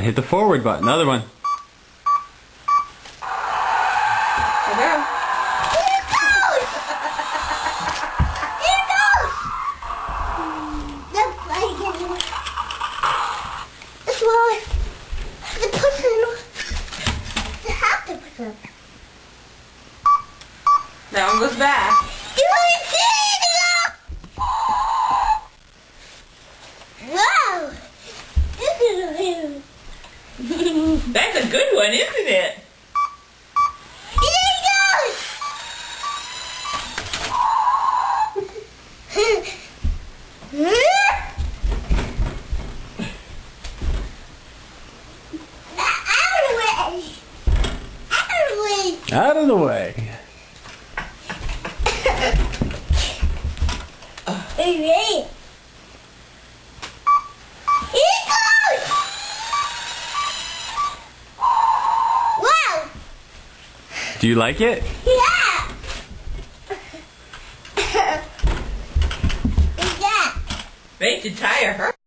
hit the forward button. Another one. Here it goes! Here it goes! That's like it. That's why the person have to push it. That one goes back. You did it! Wow! This is a hero. That's a good one, isn't it? Here it goes! Out of the way! Out of the way! Out of the way. Hey! Here it goes! Wow! Do you like it? Yeah! Yeah! They should tire her.